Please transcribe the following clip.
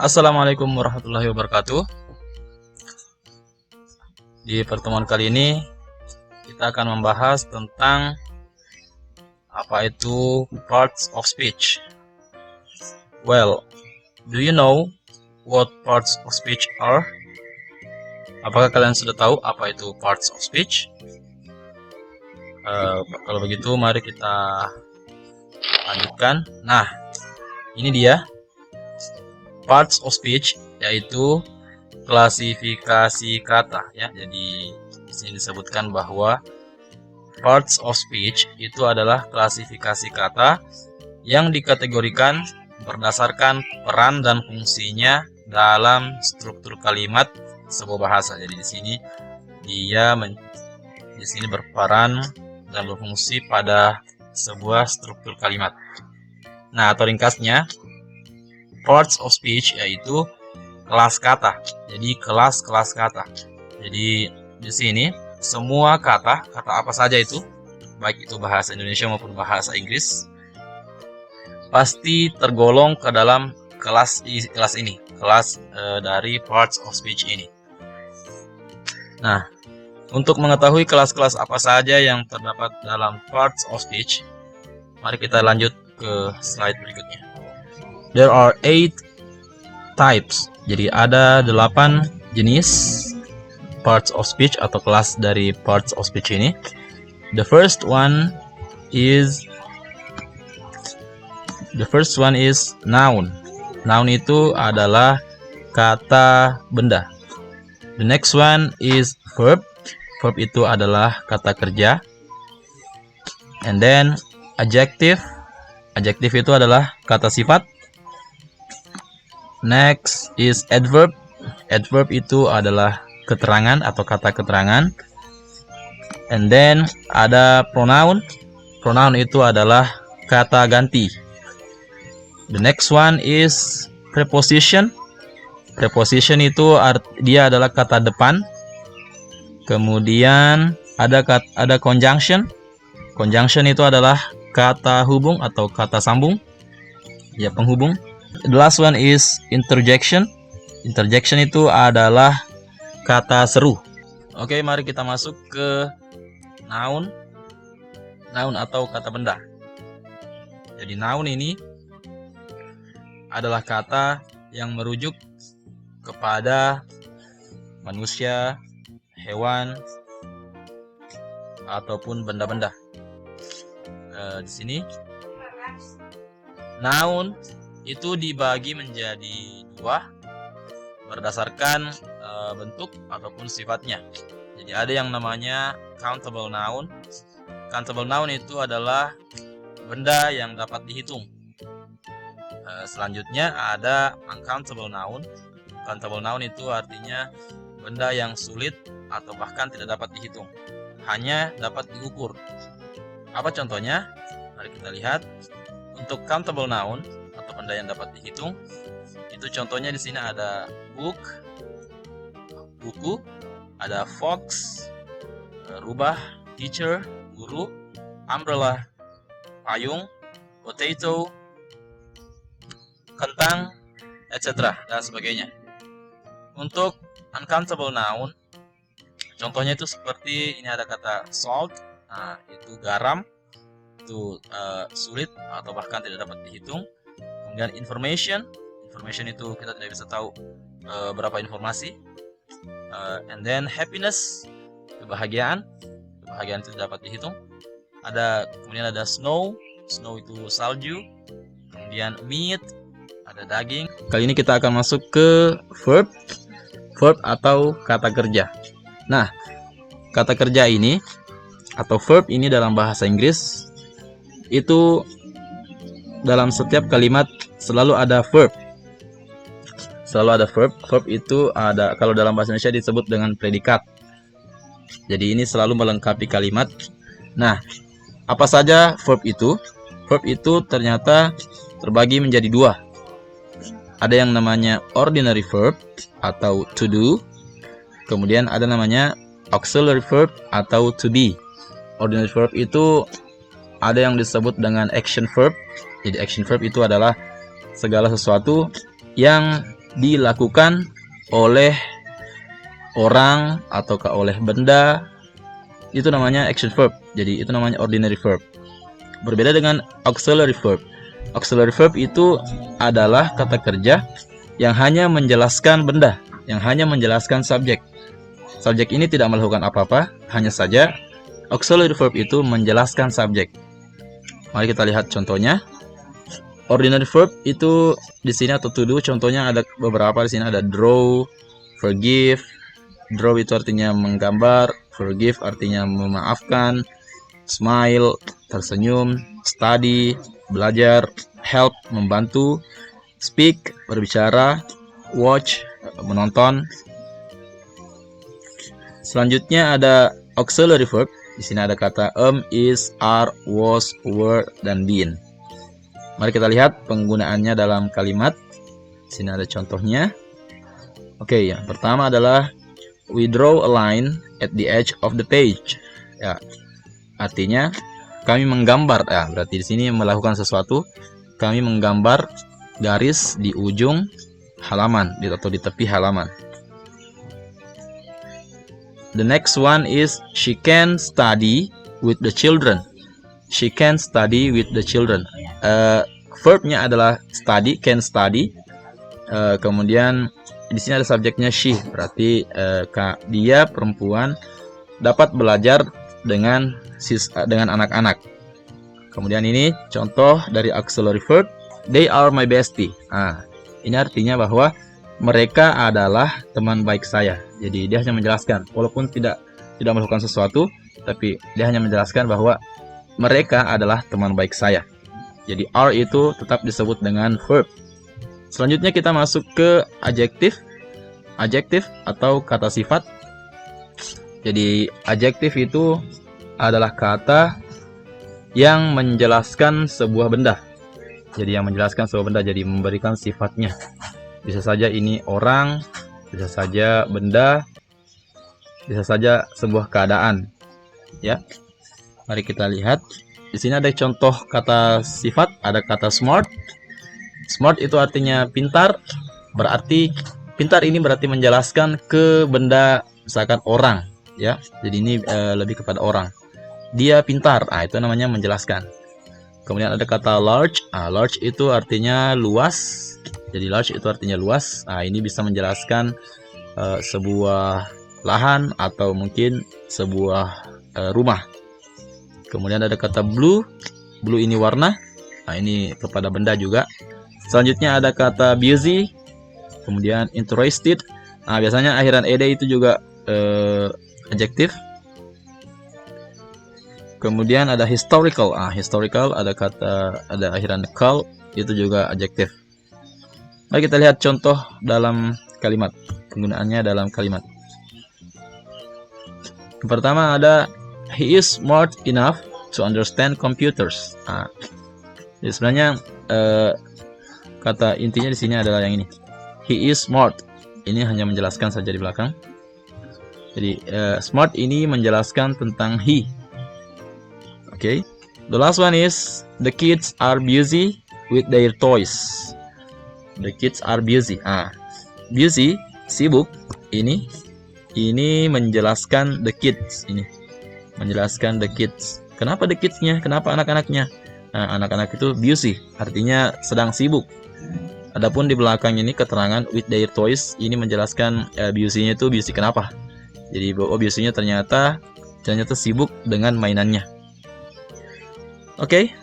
Assalamualaikum warahmatullahi wabarakatuh. Di pertemuan kali ini kita akan membahas tentang apa itu parts of speech. Well, do you know what parts of speech are? Apakah kalian sudah tahu apa itu parts of speech? Kalau begitu mari kita lanjutkan. Nah, ini dia parts of speech, yaitu klasifikasi kata ya. Jadi di sini disebutkan bahwa parts of speech itu adalah klasifikasi kata yang dikategorikan berdasarkan peran dan fungsinya dalam struktur kalimat sebuah bahasa. Jadi di sini dia berperan dan berfungsi pada sebuah struktur kalimat. Nah, atau ringkasnya, parts of speech yaitu kelas kata. Jadi kelas-kelas kata. Jadi di sini semua kata apa saja itu, baik itu bahasa Indonesia maupun bahasa Inggris, pasti tergolong ke dalam kelas ini, dari parts of speech ini. Nah, untuk mengetahui kelas-kelas apa saja yang terdapat dalam parts of speech, mari kita lanjut ke slide berikutnya. There are 8 types. Jadi ada 8 jenis parts of speech atau kelas dari parts of speech ini. The first one is noun. Noun itu adalah kata benda. The next one is verb. Verb itu adalah kata kerja. And then adjective. Adjective itu adalah kata sifat. Next is adverb. Adverb itu adalah keterangan atau kata keterangan. And then ada pronoun. Pronoun itu adalah kata ganti. The next one is preposition. Preposition itu dia adalah kata depan. Kemudian ada conjunction. Conjunction itu adalah kata hubung atau kata sambung. Ya, penghubung. The last one is interjection. Interjection itu adalah kata seru. Oke, mari kita masuk ke noun. Noun atau kata benda. Jadi noun ini adalah kata yang merujuk kepada manusia, hewan, ataupun benda-benda. Di sini noun itu dibagi menjadi 2 berdasarkan bentuk ataupun sifatnya. Jadi ada yang namanya countable noun. Countable noun itu adalah benda yang dapat dihitung. Selanjutnya ada uncountable noun. Countable noun itu artinya benda yang sulit atau bahkan tidak dapat dihitung, hanya dapat diukur. Apa contohnya? Mari kita lihat. Untuk countable noun atau benda yang dapat dihitung, itu contohnya di sini ada book, buku, ada fox, rubah, teacher, guru, umbrella, payung, potato, kentang, etc. dan sebagainya. Untuk uncountable noun, contohnya itu seperti ini ada kata salt, nah itu garam, itu sulit atau bahkan tidak dapat dihitung. Kemudian information itu kita tidak bisa tahu berapa informasi. And then happiness, kebahagiaan itu dapat dihitung. Kemudian ada snow itu salju. Kemudian meat, ada daging. Kali ini kita akan masuk ke verb atau kata kerja. Nah, kata kerja ini atau verb ini dalam bahasa Inggris itu dalam setiap kalimat selalu ada verb. Verb itu ada, kalau dalam bahasa Indonesia disebut dengan predikat. Jadi ini selalu melengkapi kalimat. Nah, apa saja verb itu? Verb itu ternyata terbagi menjadi 2. Ada yang namanya ordinary verb atau to do. Kemudian ada namanya auxiliary verb atau to be. Ordinary verb itu ada yang disebut dengan action verb. Jadi action verb itu adalah segala sesuatu yang dilakukan oleh orang ataukah oleh benda, itu namanya action verb. Jadi itu namanya ordinary verb. Berbeda dengan auxiliary verb. Auxiliary verb itu adalah kata kerja yang hanya menjelaskan benda, yang hanya menjelaskan subjek. Subjek ini tidak melakukan apa-apa, hanya saja auxiliary verb itu menjelaskan subjek. Mari kita lihat contohnya. Ordinary verb itu di sini atau to do, contohnya ada beberapa. Di sini ada draw, forgive. Draw itu artinya menggambar, forgive artinya memaafkan, smile tersenyum, study belajar, help membantu, speak berbicara, watch menonton. Selanjutnya ada auxiliary verb. Di sini ada kata is, are, was, were, dan been. Mari kita lihat penggunaannya dalam kalimat. Di sini ada contohnya. Oke, yang pertama adalah we draw a line at the edge of the page. Ya, artinya kami menggambar. Ya, berarti di sini melakukan sesuatu. Kami menggambar garis di ujung halaman atau di tepi halaman. The next one is she can study with the children. She can study with the children. Verbnya adalah study, can study. Kemudian di sini ada subjeknya she, berarti dia perempuan dapat belajar dengan anak-anak. Kemudian ini contoh dari auxiliary verb, they are my bestie. Ini artinya bahwa mereka adalah teman baik saya. Jadi dia hanya menjelaskan, walaupun tidak melakukan sesuatu, tapi dia hanya menjelaskan bahwa mereka adalah teman baik saya. Jadi are itu tetap disebut dengan verb. Selanjutnya kita masuk ke adjektif. Adjektif atau kata sifat. Jadi adjektif itu adalah kata yang menjelaskan sebuah benda. Jadi yang menjelaskan sebuah benda, jadi memberikan sifatnya. Bisa saja ini orang, bisa saja benda, bisa saja sebuah keadaan. Ya. Mari kita lihat. Di sini ada contoh kata sifat, ada kata smart. Smart itu artinya pintar. Berarti pintar ini berarti menjelaskan ke benda, misalkan orang, ya. Jadi ini lebih kepada orang. Dia pintar. Itu namanya menjelaskan. Kemudian ada kata large. Large itu artinya luas. Jadi large itu artinya luas. Ini bisa menjelaskan sebuah lahan atau mungkin sebuah rumah. Kemudian ada kata blue. Blue ini warna. Ini kepada benda juga. Selanjutnya ada kata busy. Kemudian interested. Biasanya akhiran ed itu juga adjektif. Kemudian ada historical. Historical ada akhiran cal, itu juga adjektif. Mari kita lihat contoh dalam kalimat. Penggunaannya dalam kalimat. Yang pertama ada he is smart enough to understand computers. Jadi sebenarnya kata intinya di sini adalah yang ini. He is smart. Ini hanya menjelaskan saja di belakang. Jadi smart ini menjelaskan tentang he. Okay. The last one is the kids are busy with their toys. The kids are busy. Busy, sibuk. Ini menjelaskan the kids. Ini menjelaskan the kids. Kenapa the kids-nya? Kenapa anak-anaknya? Anak-anak itu busy, artinya sedang sibuk. Adapun di belakang ini keterangan with their toys, ini menjelaskan busy-nya itu busy kenapa? Jadi busy-nya ternyata sibuk dengan mainannya. Oke,